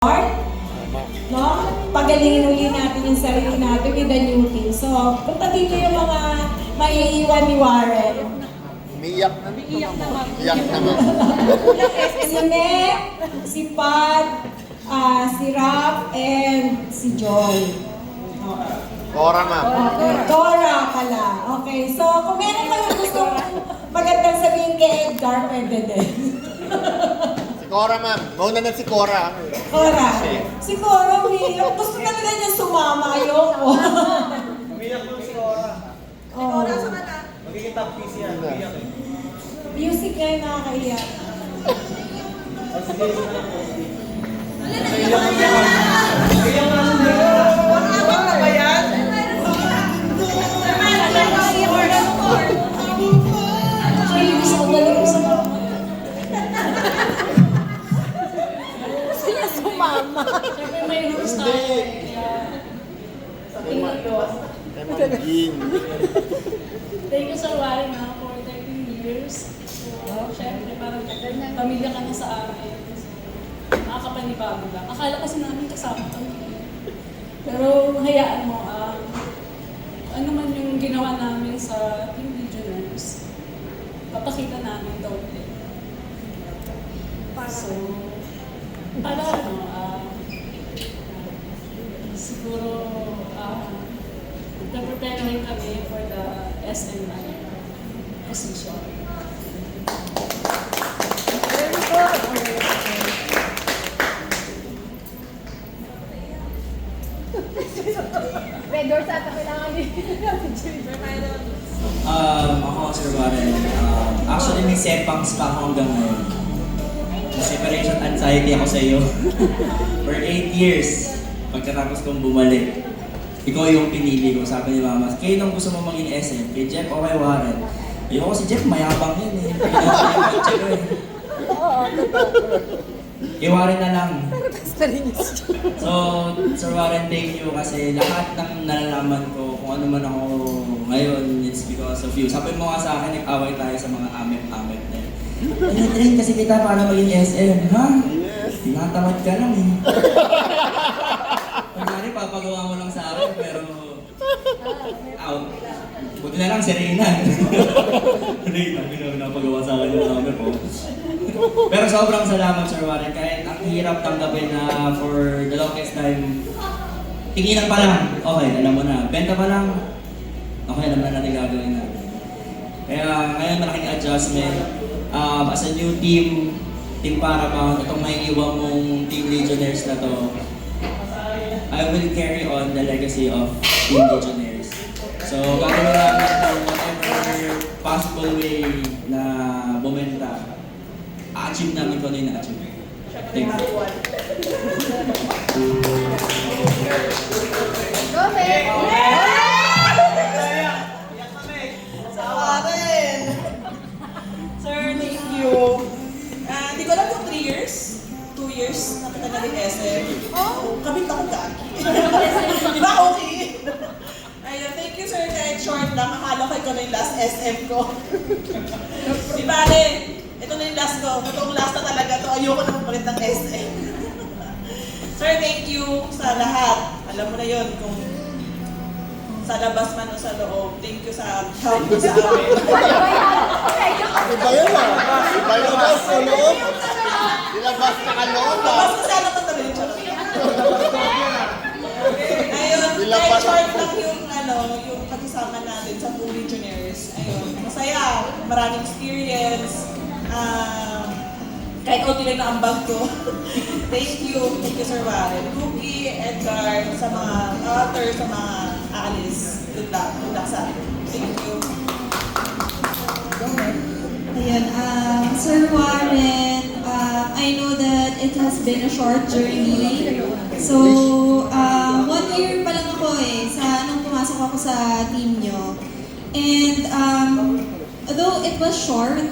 Lord, no? Pagalingin uli natin yung sarili natin with the new team. So, punta dito yung mga maiiwan ni Warren. Umiiyak na dito. Iyak naman. Si Meg, si Pat, si Rap, and si Joy. Okay. Cora, ma'am. Okay. Dora pala. Okay, so kung meron kayong gusto magandang sabihin kay Edgar, pwede din. Si Cora, ma'am. Mauna na si Cora. Cora. Si Cora, umiiyak. Gusto talaga niya sumama. Ayoko. Umiyak mo si Cora. Oh. Magiging top piece yan. Umiyak eh. Music nga yung nakakaiyak. O sige, isa na po. Umiyak mo si Cora. Umiyak mo si Cora. Abang na ba yan? Ay, gusto ko talaga sumama. Gusto niya sumama. Siyempre may rules tayo. Sa tingin ko. Kay Ma'am Jean. Thank you Sir Warren for 13 years. So, syempre parang pamilya ka na sa amin. So, nakakapanibago lang. Akala kasi namin kasama kami. Pero hayaan mo, ano man yung ginawa namin sa Team Legionnaires, papakita namin daw ulit. So, para siguro, nag-prepare rin kami for the SM position. Red doors ata kailangan din. Ako, Sir Warren, actually may sepangs pa ako hanggang ngayon. May separation anxiety ako sa iyo. For 8 years, pagkatapos kong bumalik, ikaw yung pinili ko. Sabi ni Mama, kayo nang gusto mo maging SM, kay Jeff o kay Warren. Ayoko si Jeff, mayabang yun eh. Kay Warren na lang. So, Sir Warren, thank you kasi lahat ng nalalaman ko, kung ano man ako ngayon, it's because of you. Sabi mo nga sa akin, nag-away tayo sa mga amep-amep na yun. Train kasi kita para maging SM, ha? Tinatamad ka lang eh. Pagkari, papagawa mo lang sa akin, pero... out. Buti na lang si Reyna. Reyna, pinapagawa sa akin yung amep ko. Pero sobrang salamat, Sir Warren. Kahit ang hirap tanggapin na for the longest time, tinginan pa lang, okay, alam mo na. Benta pa lang, okay, alam na natin gagawin natin. Kaya ngayon malaking adjustment. As a new team Paramount, itong may iwan mong Team Legionnaires na to, I will carry on the legacy of Team Legionnaires. So, gagawin namin ng whatever possible way na bumenta. A-achieve namin kung ano yung na-achieve. Thank you. Go, Meg! Sa Warren! Sir, thank you. Hindi ko alam kung 3 years. 2 years na kita naging SM. Oh, kabit ako dati. Di ba okay? Ayun, thank you sir. Kahit short lang, akala ko ikaw na yung last SM ko. Di bale, ito na yung last ko. Itong last na talaga to. Ayoko na magpalit ng SM. Sir, thank you sa lahat. Alam mo na yun kung sa labas man o sa loob. Thank you sa help mo sa amin. Iba yun ah. Iba yung labas sa loob. Ilabas na ka loob ah. Labas ko sana ito tuloy. Ayun, kahit short lang yung pagsasama natin sa Full Legionnaires. Ayun, masaya. Maraming experience. Kahit konti lang na ambag ko. Thank you Sir Warren. Cookie, Edgar, sa mga author, sa mga aalis. Good luck sa akin. Thank you. Ayan, Sir Warren, I know that it has been a short journey. So, 1 year pa lang ako nung pumasok ako sa team nyo. And although it was short,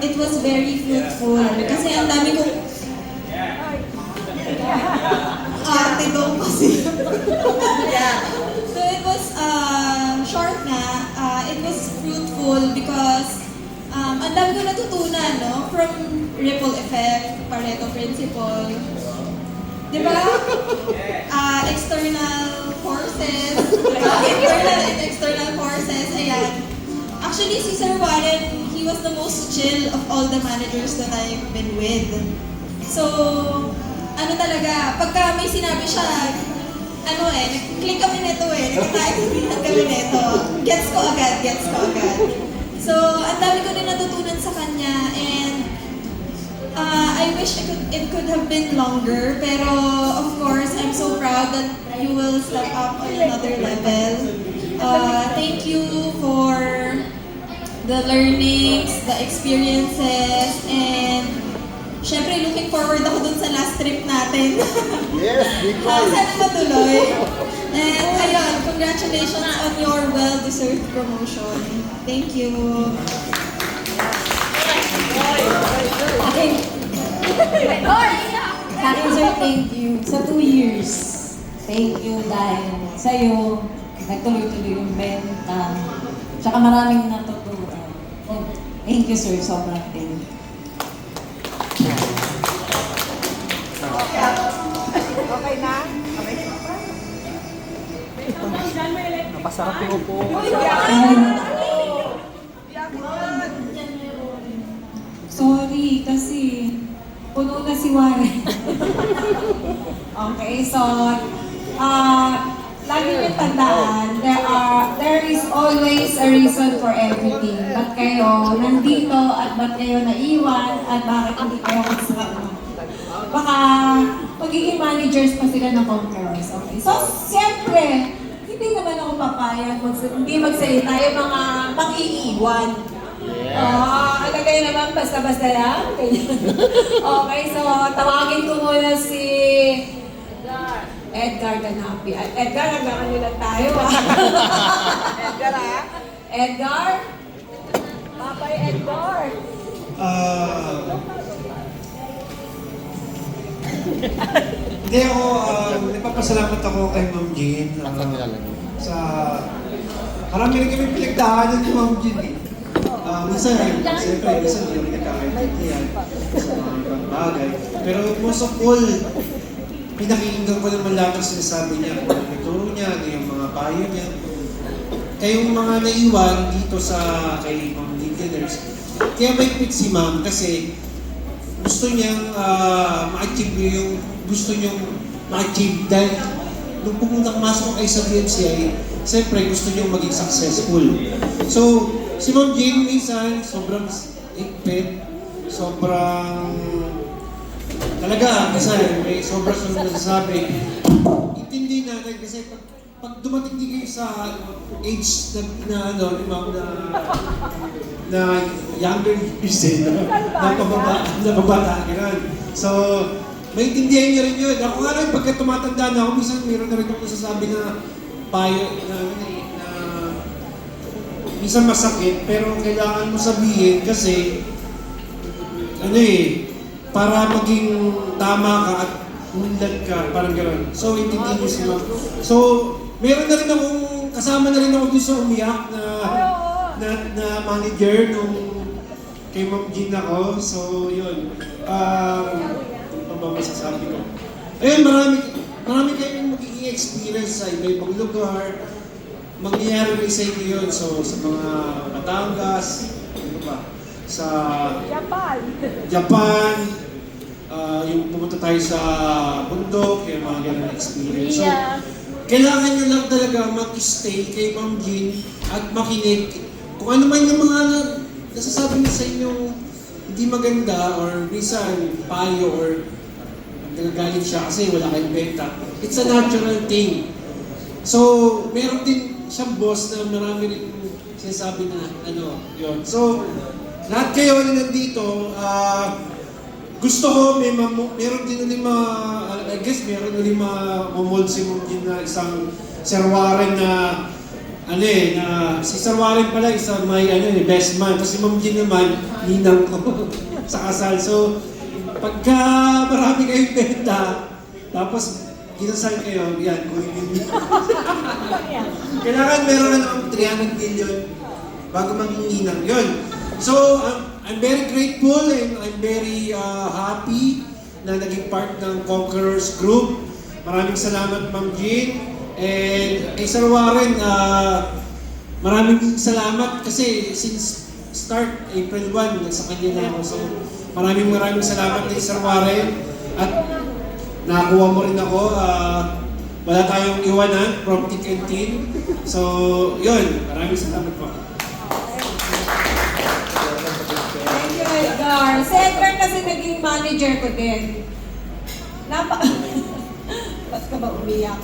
it was very fruitful. Kasi ang dami kong... ate daw kasi. So it was short na, it was fruitful because ang dami ko natutunan, no? From ripple effect, Pareto principle. Di ba? External forces, internal and external forces, ayan. Actually, si Sir Warren, he was the most chill of all the managers that I've been with. So, ano talaga, pagka may sinabi siya, click kami nito nagkakaintindihan kami nito. Gets ko agad. So, ang dami ko din natutunan sa kanya, and I wish it could have been longer, pero of course, I'm so proud that you will step up on another level. Thank you for the learnings, the experiences, and syempre looking forward ako dun sa last trip natin. Yes, because Sana matuloy. And ayun, congratulations on your well-deserved promotion. Thank you. Sa akin, sir, thank you. Sa 2 years, thank you dahil sa'yo, nagtuloy-tuloy yung benta. Tsaka maraming natutunan. Thank you, sir. Sobrang thank you. Sorry, kasi puno na si Warren. Okay, so, lagi niyong tandaan, there is always a reason for everything. Ba't kayo nandito at ba't kayo naiwan at bakit hindi kayo kasama. Baka magiging managers pa sila ng Conquerors. Okay, so siyempre, hindi naman ako papayag, hindi magsalita yung mga mag-iiwan. Alagay naman, basta-basta lang. Okay, so tawagin ko muna si Edgar Ganapi. Edgar, hanggang ano lang tayo Edgar? Papay Edgar. Hindi ako, nagpapasalamat ako kay Ma'am Jean. Sa marami rin kami pinagdaanan ni Ma'am Jean eh. Minsan hindi kami nagkakaintindihan sa mga ibang bagay. Pero most of all, pinakinggan ko naman lahat ang sinasabi niya. Kung ano ituro niya, ano yung mga payo niya. Kayong mga naiwan dito sa kay Ma'am Legionnaires, kaya may quit si Ma'am kasi gusto niyang ma-achieve yung gusto niyong ma-achieve dahil nung pumunta masok kayo sa BMCI, siyempre gusto niyong maging successful. So, si Ma'am Jane minsan, sobrang higpit, sobrang talaga, minsan may sobrang nasasabi. Intindi natin kasi pag dumating din kayo sa age na younger person, na pabata, gano'n. So, maintindihan niyo rin yun. Ako nga rin, pagka tumatanda na ako, minsan meron na rin ako nasasabi na payo na minsan masakit, pero kailangan mo sabihin kasi para maging tama ka at unlad ka, parang gano'n. So, intindihin niyo si Ma'am. So, meron na rin akong, kasama na rin ako dun sa umiyak na manager nung kay Ma'am Jean ako. So, yun. Ano ba masasabi ko? Ayun, marami kayong magiging experience sa iba-ibang lugar. Mangyayari rin sa inyo yun. So, sa mga Batangas, ano ba? Sa Japan, yung pumunta tayo sa bundok, yung mga ganun experience. So, kailangan nyo lang talaga mag-stay kay Ma'am Jean at makinig. Kung ano man yung mga nasasabi niya sa inyo hindi maganda or minsan payo or nagagalit siya kasi wala kayong benta. It's a natural thing. So, meron din siyang boss na marami rin sinasabi na yun. So, lahat kayo na nandito, gusto ko meron din ulit I guess meron ulit mamold si Ma'am Jean na isang Sir Warren na si Sir Warren pala isang may best man. Kasi Ma'am Jean naman, ninang ko sa kasal. So, pagka marami kayong benta, tapos kinasal kayo, yan, kailangan meron na ng 300 million bago maging ninang. Yun. So, I'm very grateful and I'm very happy na naging part ng Conquerors Group. Maraming salamat, Ma'am Jean. And kay Sir Warren, maraming salamat kasi since start, April 1, nasa kanya na ako. So, maraming salamat kay Sir Warren. At nakakuha mo rin ako. Wala tayong iwanan from Thick and Thin. So, yun. Maraming salamat po. Thank you, Edgar. Si Edgar kasi naging manager ko din. Ba't ka ba umiyak?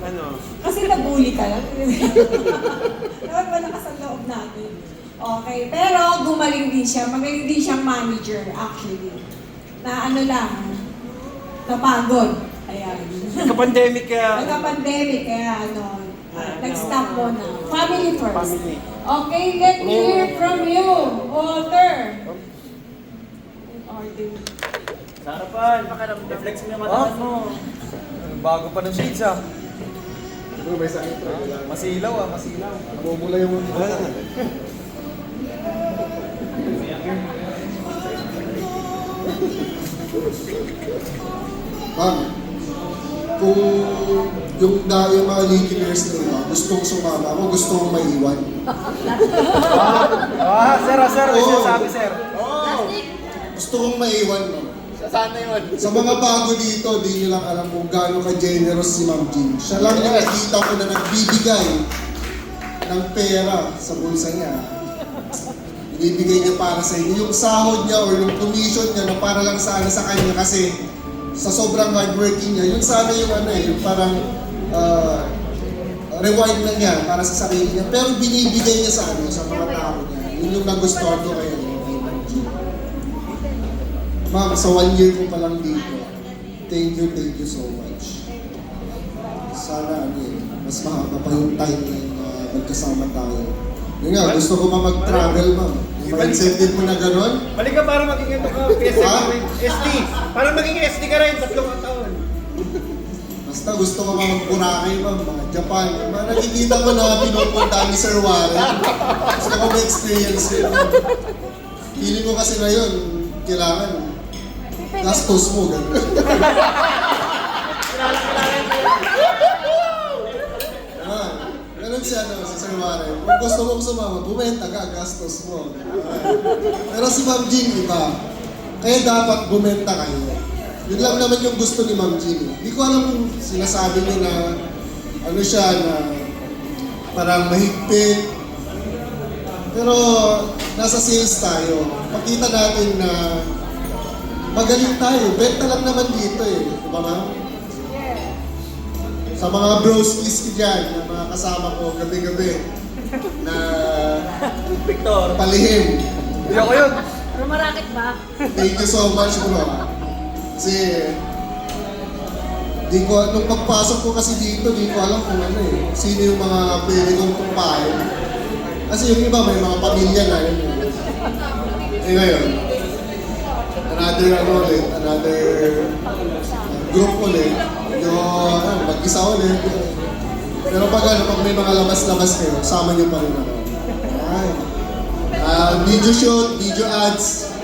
Ano? Kasi nabully ka lang. Dapat malakas ang loob natin. Okay, pero gumaling din siya. Magaling din siyang manager, actually. Na ano lang, napagod. Ayan. Nagka-pandemic kaya... Nagka-pandemic, kaya ano, nag-stop mo na. Family first. Okay, let me hear from you, Walter. Sa harapan, reflex mo yung matahan mo. Bago pa ng shades ah. Masilaw ah, masilaw. Bumula yung mga Ma'am, kung yung mga listeners na iba, gustong sumama ako, gustong maiwan. Sir, may sinasabi sir. Gusto kong maiwan, ma'am. Sana yun. Sa mga bago dito, di nyo lang alam kung gaano ka-generous si Ma'am Jean. Siya lang yung nakita ko na nagbibigay ng pera sa bulsa niya. Ibibigay niya para sa inyo. Yung sahod niya or yung commission niya na para lang sana sa kanya kasi sa sobrang hardworking niya, yun sana yung yung parang reward na niya para sa sarili niya. Pero binibigay niya sa sa mga tao niya. Yun yung nagustuhan ko kay Ma'am Jean. Ma'am, sa 1 year ko pa lang dito, thank you so much. Sana mas mahaba pa yung time na magkasama tayo. Yun nga, gusto ko pa mag-travel, ma'am. Yung incentive mo na gano'n? Balik ka para maging ito ka, SD. Para maging SD ka rin, 3 taon. Basta gusto ko pa mag-Boracay, ma'am. Mga Japan. Mga nakikita ko na pinupunta ni Sir Warren. Gusto ko ma-experience yun. Feeling ko kasi na yun, kailangan gastos mo, gano'n. Ganun siya, si Sir Warren. Kung gusto mong sumama, bumenta ka, gastos mo. Pero si Ma'am Jean, iba. Kaya dapat bumenta kayo. Yun lang naman yung gusto ni Ma'am Jean. Hindi ko alam kung sinasabi niya na ano siya, na parang mahigpit. Pero nasa sales tayo. Pakita natin na magaling tayo. Benta lang naman dito diba ma'am? Sa mga broskies ko dyan, na mga kasama ko gabi-gabi na Victor. palihim. Hindi ako yun. Pero marakit ba? Thank you so much bro. Kasi nung pagpasok ko kasi dito, di ko alam kung sino yung mga pwede kong tumpahin. Kasi yung iba may mga pamilya na yun. Ngayon, another group ulit. Yung mag-isa ulit. Pero pag may mga labas-labas kayo, sama nyo pa rin ako. Video shoot, video ads,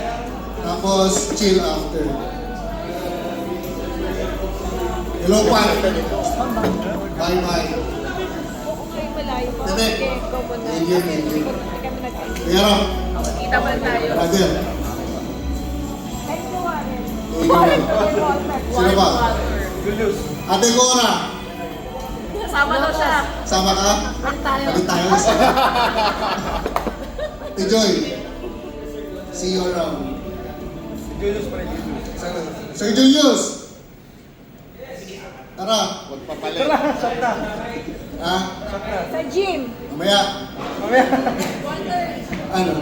tapos chill after. Hello, Pat. Bye-bye. Tete. Thank you. Kaya Kita pa tayo. brother. Thank you, Warren. Sino ba? Ate Cora. Kasama daw siya. Sama ka? Balik tayo. Balik tayo. Ate Joy. See you around. Julius pa rin. Sir Julius. Tara. Huwag papalit. Sakta. Ha? Sa gym. Mamaya. Ano?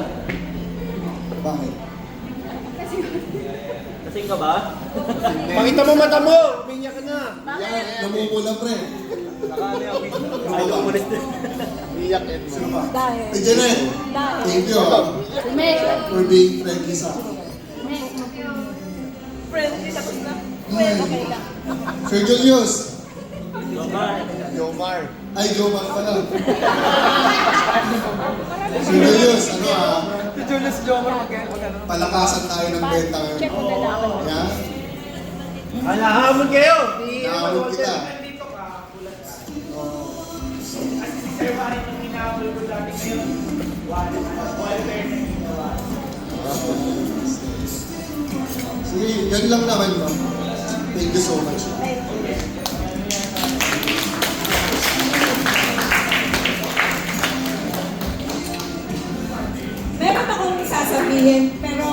Bakit? Kasing ka ba? Pakita mo mata mo! Umiyak ka na! Namumula pre. Ay, umulit din. Sino ba? Dahil. Ate Janet. Thank you for being friendly sa akin. Friendly tapos na. Ay. Okay lang. Sir Julius. Yomar. Ay, Jomar pala. Sir Julius, Si Julius Jomar, mag-ano? palakasan tayo ng benta ngayon. Check mo na lang ako. Yeah? Nahamon kayo! Nahamon kita. Nandito ka, kulat ka. Kasi si Sir Warren yung hinahabol ko dati ngayon. Walter na ginawa. Sige, yan lang naman, ma'am. Thank you so much. Meron akong sasabihin, pero...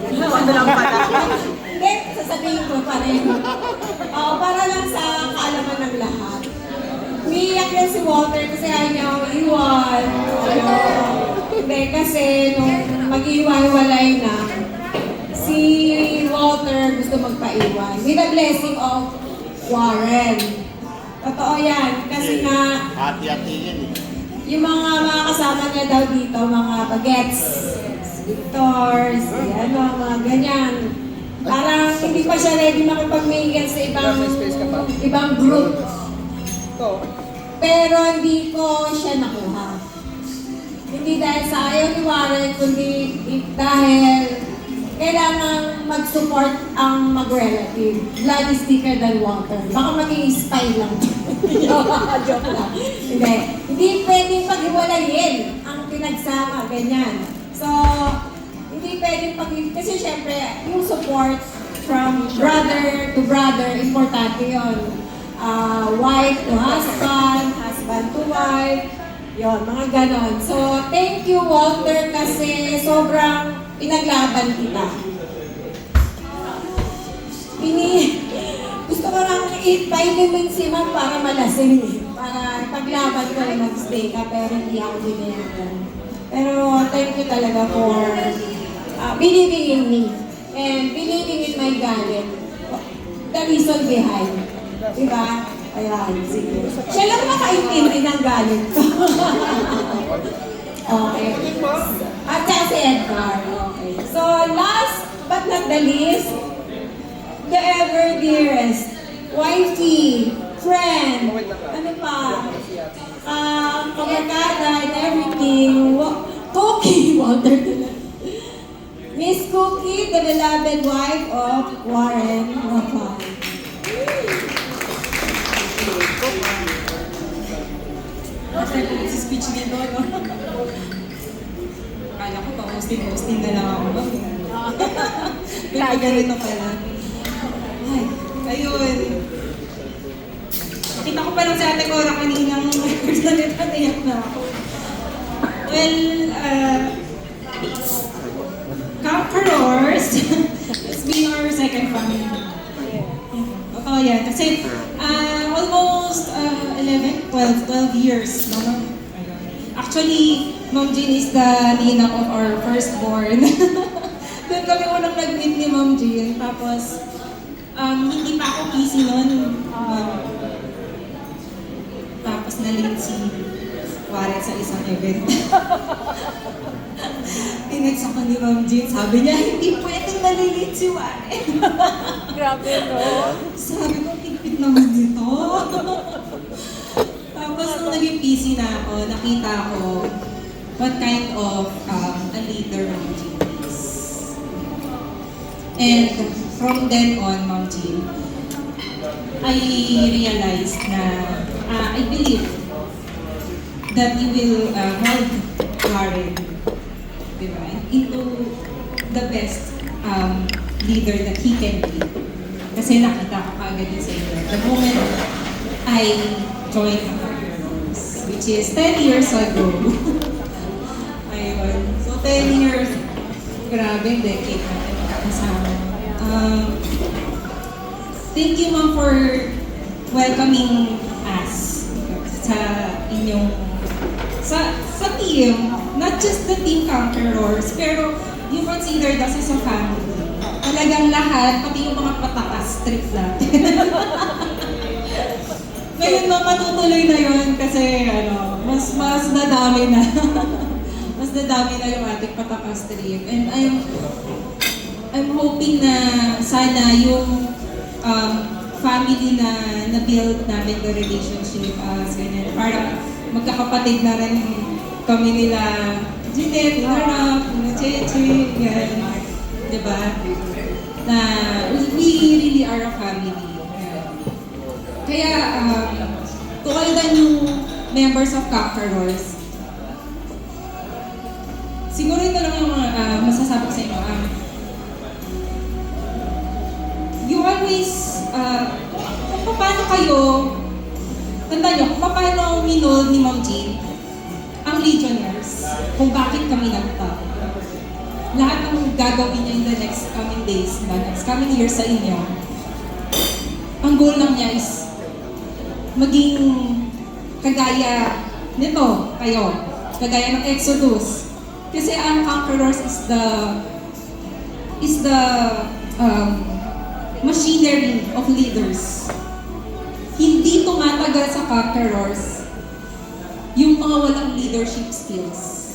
Ano lang pala? Hindi, sasabihin ko pa rin. Para lang sa kaalaman ng lahat. Umiiyak yan si Walter kasi ayaw niya akong iwan. Hindi, kasi nung mag-iwan-walay na, si Walter gusto magpaiwan. With the blessing of Warren. Totoo yan. Kasi nga, Hati-hatiin eh. yung mga kasama niya daw dito, mga bagets, Victor, si mga ganyan. Parang hindi pa siya ready makipag-mingle sa ibang group. Pero hindi ko siya nakuha. Hindi dahil sa ayaw ni Warren, kundi dahil kailangan mag-support ang mag-relative. Blood is thicker than water. Baka maging spy lang. Joke lang. Hindi pwedeng paghiwalayin ang pinagsama, ganyan. So, hindi pwedeng kasi syempre, yung support from brother to brother, importante yun. Wife to husband, husband to wife, yun, mga ganon. So, thank you Walter kasi sobrang pinaglaban kita. Gusto ko lang i-vitamin si ma'am para malasing para paglaban ko na mag-stay ka pero hindi ako binayaran. Pero thank you talaga for believing in me and believing in my galit. The reason behind. Diba? Ayan, sige. Siya lang makaintindi ng galit ko. Okay. At saka si Edgar. Okay. So last but not the least, the ever dearest, wifey, friend, ano pa, kabarkada and everything, Cookie, Walter Dela. Miss Cookie, the beloved wife of Warren Rapal. After ko si speech nito, no? Akala ko pa hosting na lang ako. Pero ganito pala. Ay, ayun. Nakita ko pa lang si Ate Cora kaninang salita, naiyak na ako. Well, Conquerors, it's been our second family. Oh yeah, kasi almost 12 years. No? Actually, Ma'am Jean is the ninang of our firstborn. Doon kami unang nag-meet ni Ma'am Jean. Tapos, hindi pa ako busy noon. Tapos na-late si Warren sa isang event. Tinext ako ni Ma'am Jean. Sabi niya, hindi pwedeng nalilate si Warren. Grabe, no? Sabi ko, higpit naman dito. Tapos nung naging busy na ako, nakita ko what kind of a leader Ma'am Jean is. And from then on, Ma'am Jean, I realized na, I believe that you will mold Warren, diba, into the best leader that he can be. Kasi nakita ko kagad yun sa inyo. The moment I joined the Conquerors, which is 10 years ago. Ayun. So 10 years, grabe, decade natin magkakasama. Thank you, Ma'am, for welcoming us sa inyong sa team. Not just the team Conquerors, pero you consider us as a family. Talagang lahat, pati yung mga patakas trip natin. Ngayon na matutuloy na yun kasi mas nadami na. Mas nadami na yung ating patakas trip. And I'm hoping na sana yung family na na-build namin the relationship ganyan. Parang magkakapatid na rin kami nila Jeanette, Harap, Cheche, yan. Diba? na we really are a family. Kaya, to all the new members of Conquerors, siguro ito lang yung masasabi ko sa inyo. You always, kung paano kayo, tanda nyo, kung paano minold ni Ma'am Jean, ang Legionnaires, kung bakit kami nagtap. Lahat ng gagawin niya in the next coming days, the next coming years sa inyo, ang goal lang niya is maging kagaya nito, kayo, kagaya ng Exodus. Kasi ang Conquerors is the machinery of leaders. Hindi tumatagal sa Conquerors yung mga walang leadership skills.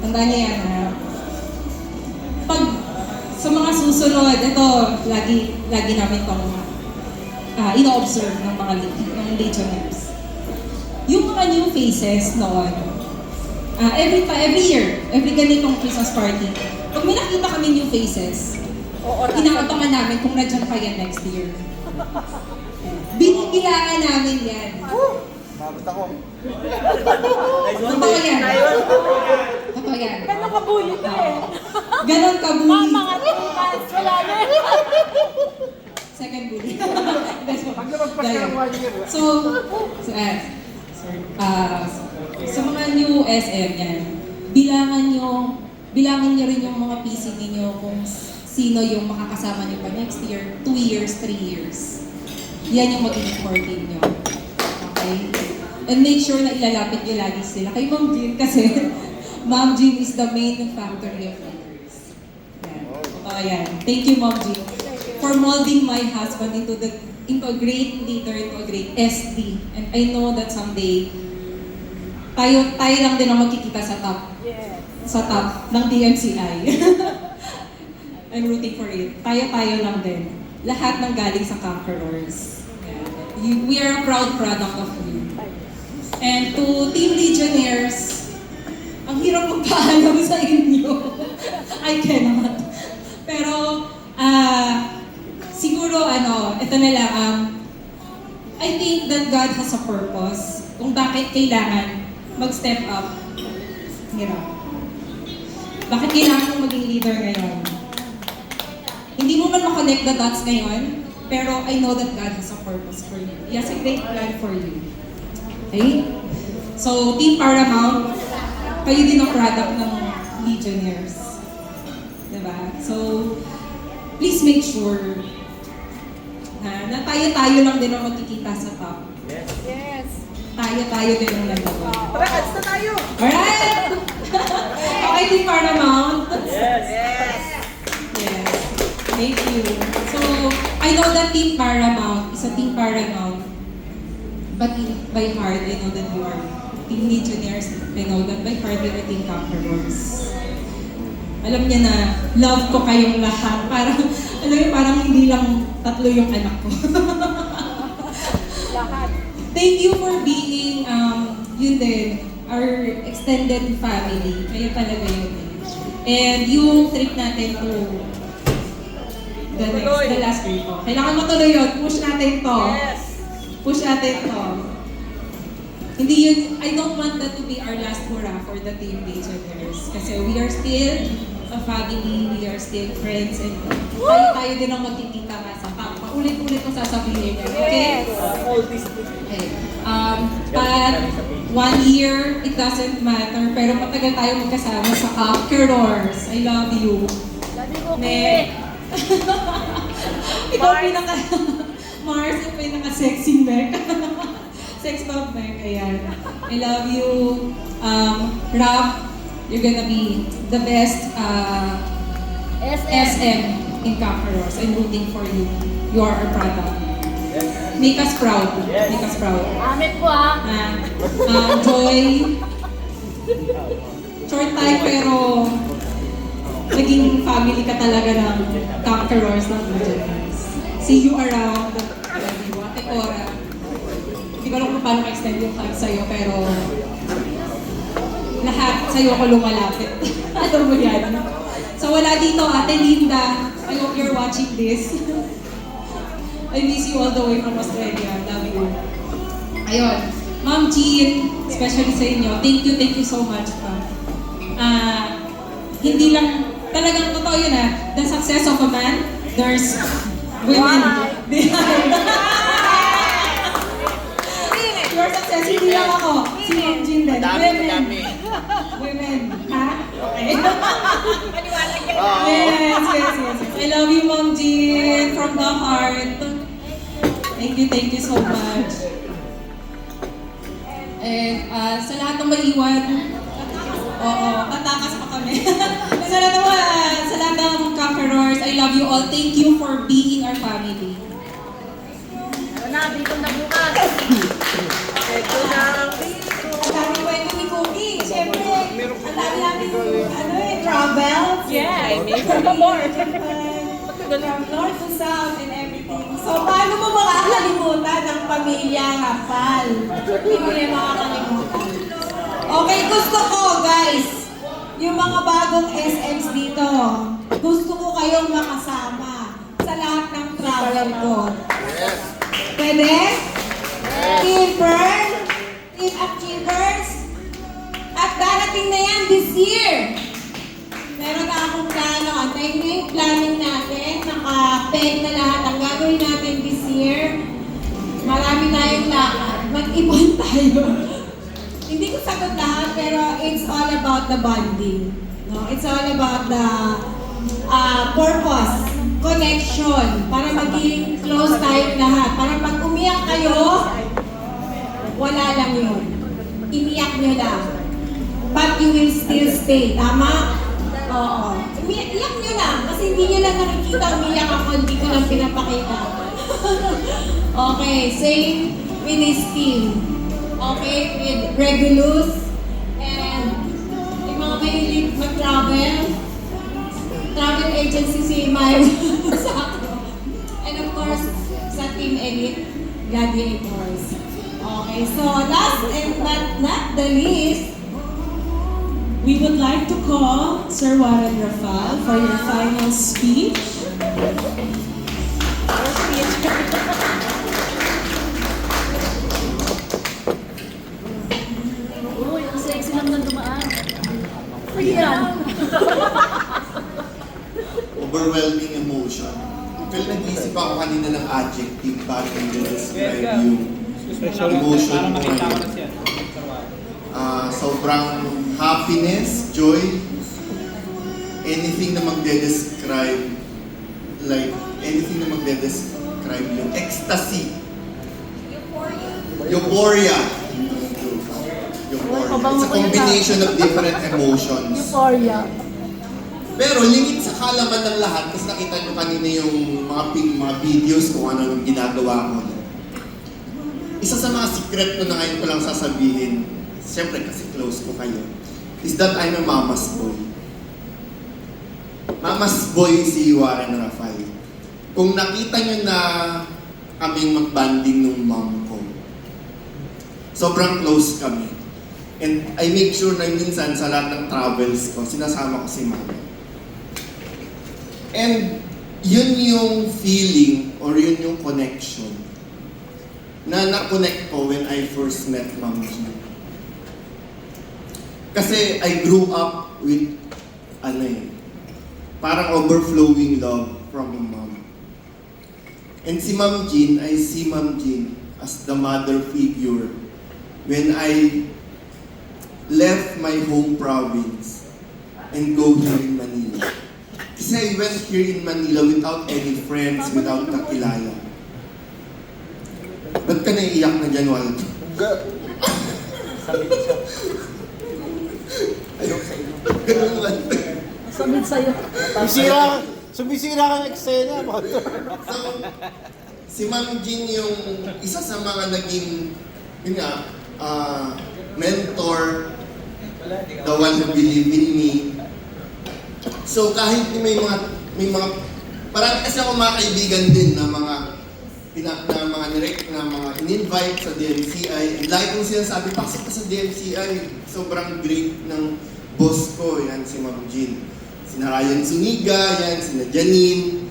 Tandaan niya yan, ha? Pag sa mga susunod, ito, lagi namin itong ino-observe ng mga Legionnaires. Yung mga new faces noon, every year, every ganitong Christmas party, pag may nakita kami new faces, inaabangan namin kung nandiyan pa yan next year. Binibilangan namin yan. Mabot ako. Totoo yan. Totoo yan. Ganun kabuli ka eh. Ganon kabuli. Mga 2 months, wala na. Second bully. Pag lumagpas ka ng 1 year. So, sa mga new SM yan, bilangin nyo rin yung mga PC ninyo kung sino yung makakasama nyo pa next year, 2 years, 3 years. Yan yung maging core team nyo. Okay? And make sure na ilalapit nyo lagi sila kay Ma'am Jean kasi Ma'am Jean is the main factory of leaders. Yan. Yan. Thank you, Ma'am Jean, for molding my husband into a great leader, into a great SD. And I know that someday, tayo lang din ang magkikita sa top. Sa top ng DMCI. I'm rooting for it. Tayo lang din. Lahat ng galing sa Conquerors. We are a proud product of you. And to Team Legionnaires, ang hirap magpaalam sa inyo. I cannot. Pero, siguro, ito na lang, I think that God has a purpose kung bakit kailangan mag-step up. Hirap. Bakit kailangan mong maging leader ngayon? Hindi mo man makonect the dots ngayon, pero I know that God has a purpose for you. He has a great plan for you. Okay? So, Team Paramount, kayo din ang product ng Legionnaires. Diba? So, please make sure na tayo lang din ang magkikita sa top. Yes. Tayo din ang nagagawa. Tara, ads na tayo! Alright! Okay, Team Paramount. Yes! Yes. Thank you. So, I know that Team Paramount is a Team Paramount. But by heart, I know that you are Team Legionnaires. I know that by heart, you are Team Conquerors. Alam niya na love ko kayong lahat. Parang, parang hindi lang 3 yung anak ko. Lahat. Thank you for being, yun din, our extended family. Kayo talaga yun eh. And yung trip natin to the last trip ko. Kailangan matuloy yun. Push natin to. Yes! Push natin to. Hindi yun, I don't want that to be our last hurrah for the Team Legionnaires. Kasi we are still a family, we are still friends, and tayo din ang magkikita nga sa top. Paulit-ulit ko sasabihin niya. Okay? Okay. But 1 year, it doesn't matter. Pero matagal tayo magkasama sa Conquerors. I love you. Lagi ko Ne. Ikaw pinaka... Mars, yung pinaka-sexy neck. Sex bomb neck, ayan. I love you. Rap, you're gonna be the best SM in Conquerors. I'm rooting for you. You are our product. Make us proud. Make us proud. Amin po ah. Joy. Short time pero naging family ka talaga ng Conquerors ng Legionnaires. See you around. Tekora. Hindi ko alam kung paano ma-extend yung hug sa'yo, pero lahat sa'yo ko lumalapit. Alam mo yan. So, nawala dito, Ate Linda. I hope you're watching this. I miss you all the way from Australia. Love you. Ayun. Ma'am Jean, especially sa inyo, thank you so much, ma'am. Hindi lang, talagang totoo yun the success of a man, there's women behind. Your success, hindi lang ako. Si Ma'am Jean din. Women. Ha? Okay. Yes. I love you, Ma'am Jean, from the heart. Thank you so much. And sa lahat ng maiwan, tatakas pa kami. sa lahat ng conquerors, I love you all. Thank you for being our family. Dito na bukas. Ang dami kwento ni Cookie. Siyempre, ang dami namin travel. Yeah, From north to south and everything. So, paano mo makakalimutan ang pamilya Rafal? Hindi mo na makakalimutan. Okay, gusto ko, guys, yung mga bagong SMs dito, gusto ko kayong makasama sa lahat ng travel ko. Pwede? Team Pearl? Team Achievers? At darating na yan this year. Meron na akong plano. Antayin na yung planning natin. Naka-peg na lahat ang gagawin natin this year. Marami tayong lakad. Mag-ipon tayo. Hindi ko sagot lahat, pero it's all about the bonding. No? It's all about the purpose, connection, para maging close tayong lahat. Para pag umiyak kayo, wala lang yun. Iniyak nyo lang. But you will still stay. Tama? Oo. Iyak nyo lang. Kasi hindi nyo lang nakikita umiyak ako. Hindi ko lang pinapakita. Okay. Same with this team. Okay. With Regulus. And yung mga mahilig mag-travel. Travel agency si Mayo. And of course, sa Team Elite Gladiators. Okay. So, last and not the least, we would like to call Sir Warren Rafal for your final speech. Uy, ang sexy lang nang dumaan. Sige yan. Overwhelming emotion. Kaya nag-iisip ako kanina ng adjective para i-describe yung emotion ko ngayon. Sobrang happiness, joy, anything na magde-describe, yung ecstasy. Euphoria. It's a combination of different emotions. Euphoria. Pero lingit sa kalaman ng lahat, kasi nakita nyo kanina yung mga videos kung ano yung ginagawa ko. Isa sa mga secret ko na ngayon ko lang sasabihin, siyempre kasi close ko kayo, is that I'm a mama's boy. Mama's boy si Warren Rafal. Kung nakita nyo na kaming mag-banding nung mom ko, sobrang close kami. And I make sure na minsan sa lahat ng travels ko, sinasama ko si mama. And yun yung feeling or yun yung connection na na-connect ko when I first met Ma'am G. Kasi I grew up with, parang overflowing love from a mom. And si Ma'am Jean, I see Ma'am Jean as the mother figure when I left my home province and go here in Manila. Kasi I went here in Manila without any friends, without kakilala. Ba't ka naiiyak na dyan, Waldo? Ganun man. Samid sa'yo. Sumisira ka ng eksena. So, si Ma'am Jean yung isa sa mga naging, mentor, the one who believed in me. So kahit may mga, parang kasi ako mga kaibigan din na mga in-invite sa DMCI. And lagi kong sinasabi, pasok ka sa DMCI. Sobrang great ng boss ko, yan si Ma'am Jean. sina Ryan Zuniga, yan, sina Janine.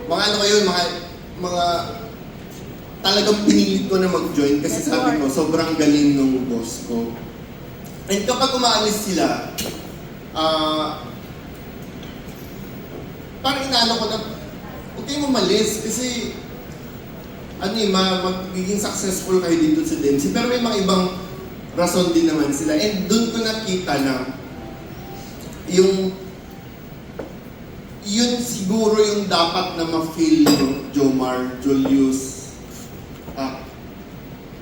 Mga ano ngayon, mga talagang pinilit ko na mag-join kasi sabi ko, sobrang galing nung boss ko. And kapag umaalis sila, parang inaano ko na, huwag kayong umalis kasi magiging successful kayo dito sa DMC. Pero may mga ibang rason din naman sila. And doon ko nakita na yun siguro yung dapat na ma-feel yung Jomar, Julius,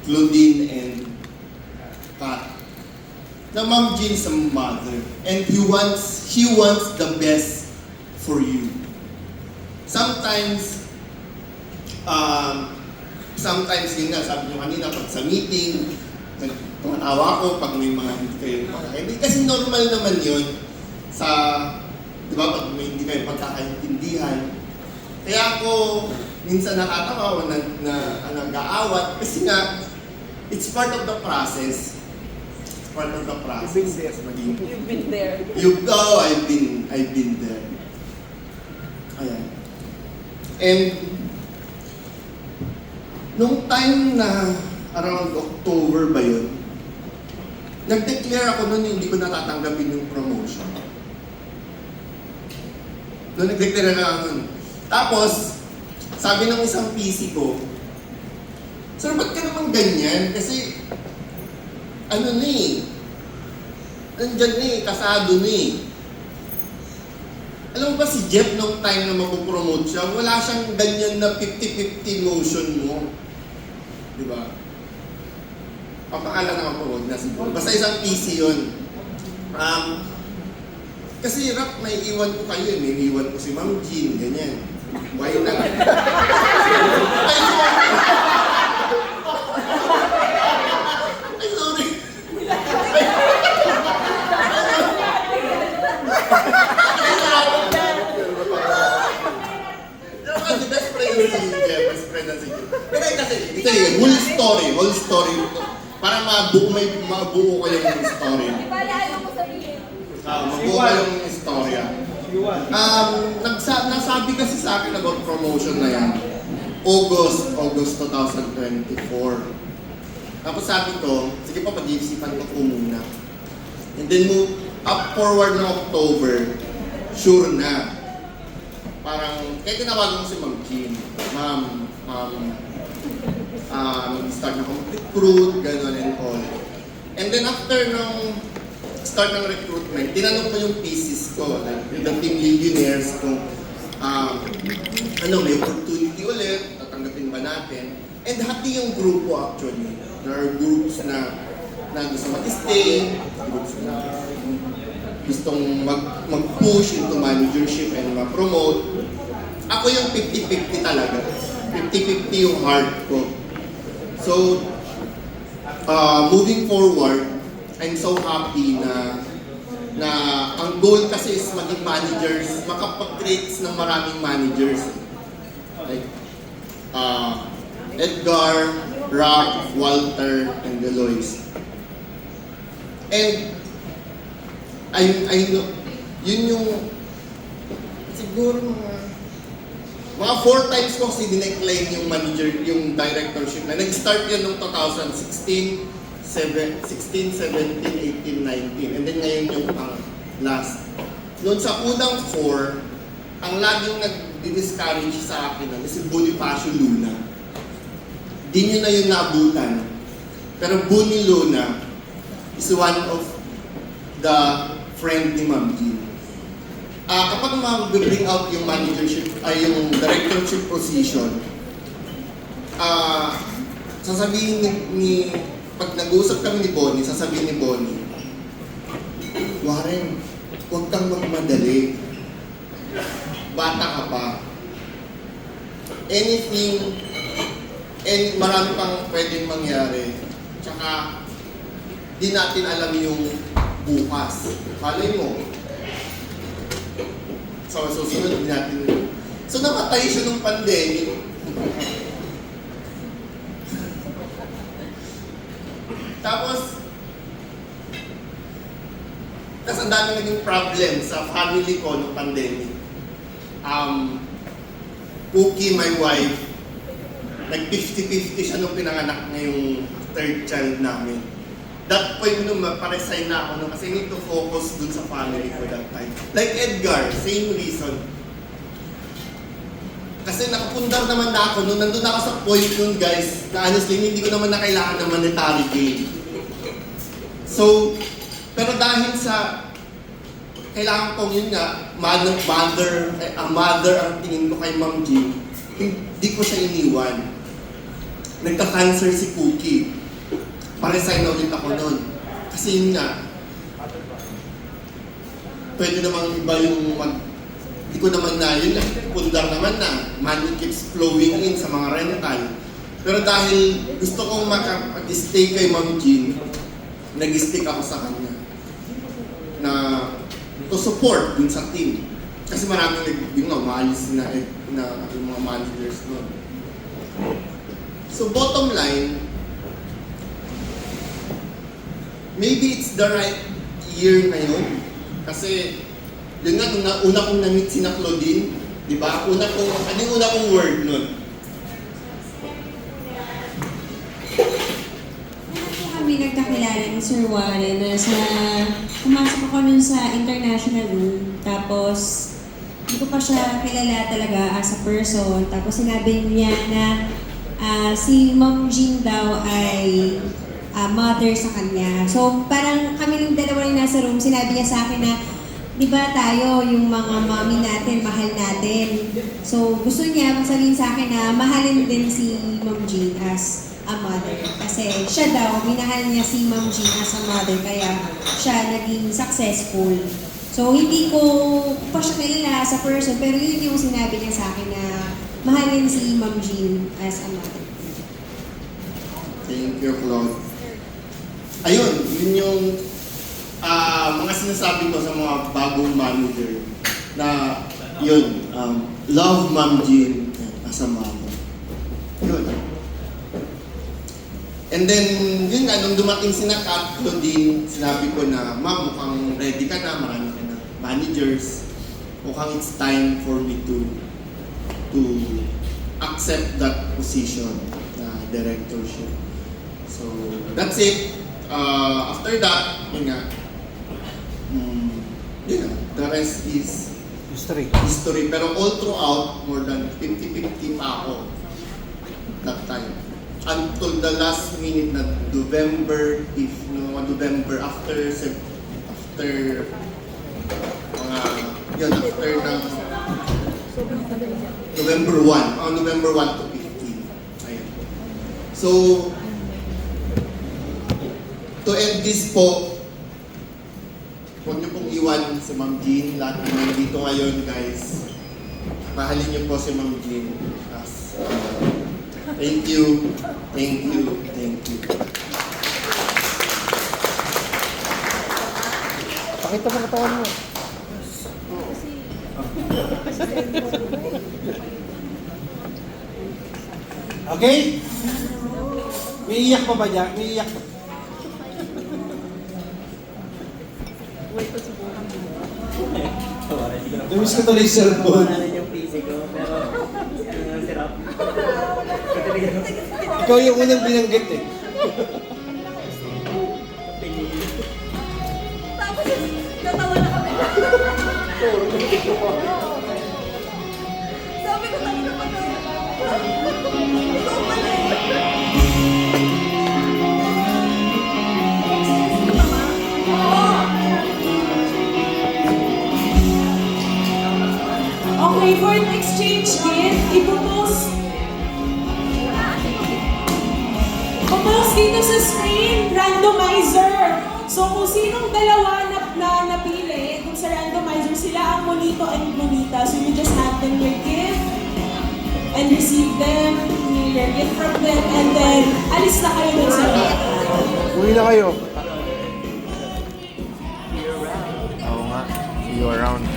Claudine, and Kat. Na Ma'am Jean's a mother. And he wants the best for you. Sometimes yun nga, sabi nyo kanina, pag sa meeting, tumatawa ko pag may mga hindi kayo pagkakaintindihan. Kasi normal naman yun sa, di ba, pag may hindi kayo pagkakaintindihan. Kaya ako, minsan nakatawa o nag-aawat kasi nga, it's part of the process. It's part of the process. You've been there. I've been there. Ayan. And, nung time na around October ba yun, nag-declare ako nun hindi ko natatanggapin yung promotion. Nung nag-declare na ako nun. Tapos, sabi ng isang PC ko, Sir, ba't ka naman ganyan? Kasi, nandyan kasado Alam mo ba si Jeff nung time na mapopromote siya, wala siyang ganyan na 50-50 motion mo. Di ba? Papakala naman po, huwag na siguro. Basta isang PC yun. Kasi rap, may iwan ko kayo eh. May iwan ko si Ma'am Jean, ganyan. Why not? Ay, sorry. The best friend na si Jeff, best friend na si Jeff. Pero kasi, whole story. Para mabuo ko yung story. Mabuo ko yung istorya. Nasabi kasi sa akin about promotion na yan. August 2024. Tapos sabi ko, sige pa, pag-iisipan ko po muna. And then move up forward na October, sure na. Parang, kaya tinawagan ko si Ma'am Jean. Start na akong recruit, gano'n and all. And then after nung start ng recruitment, tinanong ko yung pieces ko, like the team legionnaires kung may opportunity ulit, tatanggapin ba natin? And hati yung grupo actually. There are groups na gusto mag-stay, groups na gustong mag-push into managership and ma-promote. Ako yung 50-50 talaga. 50-50 yung heart ko. So, moving forward, I'm so happy na ang goal kasi is maging managers, makapag-create ng maraming managers. Like, Edgar, Rob, Walter, and Deloise. And I know, yun yung siguro mga 4 times ko kasi dinecline yung manager, yung directorship na. Nag-start yun noong 2016, 17, 18, 19. And then ngayon yung last. Noon sa unang 4, ang laging nag-discourage sa akin si Bonifacio Luna. Di nyo na yun nabutan. Pero Boni Luna is one of the friend ni Ma'am Jean. Kapag mag-bring out yung managership, ay yung directorship position, sasabihin pag nag-uusap kami ni Bonnie, sasabihin ni Bonnie, Warren, huwag kang magmadali. Bata ka pa. Marami pang pwedeng mangyari. Tsaka, di natin alam yung bukas. Malay mo. So, susunod din natin. So, namatay siya nung pandemic. Tapos, Tapos ang dami naging problem sa family ko nung pandemic. Cookie, my wife, nag-50-50 siya nung pinanganak niya yung third child namin. That point nung maparesign na ako nung kasi need to focus dun sa family ko that time. Like Edgar, same reason. Kasi nakapundar naman na ako nung nandun ako sa point nun guys, na honestly hindi ko naman na kailangan ng monetary gain. So, pero dahil sa kailangan kong yun nga, mother ang tingin ko kay Ma'am Jean, hindi ko siya iniwan. Nagka-cancer si Cookie. Paresign na ulit ako nun. Kasi yun nga, pwede namang iba yung hindi ko naman na yun lang, pundar naman na, money keeps flowing in sa mga rental. Pero dahil gusto kong mag-stay kay Ma'am Jean, nag-stick ako sa kanya na to support dun sa team. Kasi maraming yung umaalis na yung mga managers nun. So bottom line, maybe it's the right year ngayon. Kasi yun nga, nung una kong na-meet si Claudine, di ba? Ano yung una kong word nun? Kami nagkakilala ni Sir Warren na pumasok ako nun sa international room, tapos hindi ko pa siya kilala talaga as a person. Tapos sinabi niya na si Ma'am Jean daw ay mother sa kanya. So parang kami ng dalawa rin nasa room, sinabi niya sa akin na di ba tayo, yung mga mommy natin, mahal natin. So gusto niya magsabihin sa akin na mahalin din si Ma'am Jean as a mother. Kasi siya daw, minahal niya si Ma'am Jean as a mother, kaya siya naging successful. So hindi ko pa siya kilala sa person, pero yun yung sinabi niya sa akin na mahalin si Ma'am Jean as a mother. Thank you, Claude. Ayun, yun yung mga sinasabi ko sa mga bagong manager na yun, love Ma'am Jean as a mother. Yun. And then, yun nga, nung dumating si Claudine, sinabi ko na, Ma'am, mukhang ready ka na, marami ka na managers. Mukhang it's time for me to accept that position na directorship. So, that's it. After that, yun nga, the rest is history. Pero all throughout, more than 50-50 pa ako that time. Until the last minute na November, after ng November 1, November 1 to 15. Ayun. So, to end this po, huwag niyo pong iwan si Ma'am Jean. Lahat na nandito ngayon, guys. Mahalin niyo po si Ma'am Jean. Thank you. Thank you. Thank you. Pakita mo katawan mo. Okay? May iyak pa ba dyan? May iyak pa. Dumis ko tuloy sa cellphone. yung PC ko, pero sirap. Ikaw yung unang binanggit eh. Tapos, natawa na kami. Sabi ko, tayo naman na. Ikaw pala eh. Okay, for an exchange gift, i-propose dito sa screen, randomizer. So kung sinong dalawa na napili, kung sa randomizer, sila ang monito and monita. So you just hand them your gift and receive them, your gift from them, and then alis na kayo dun sa Uwi na kayo. Oo nga. See you around.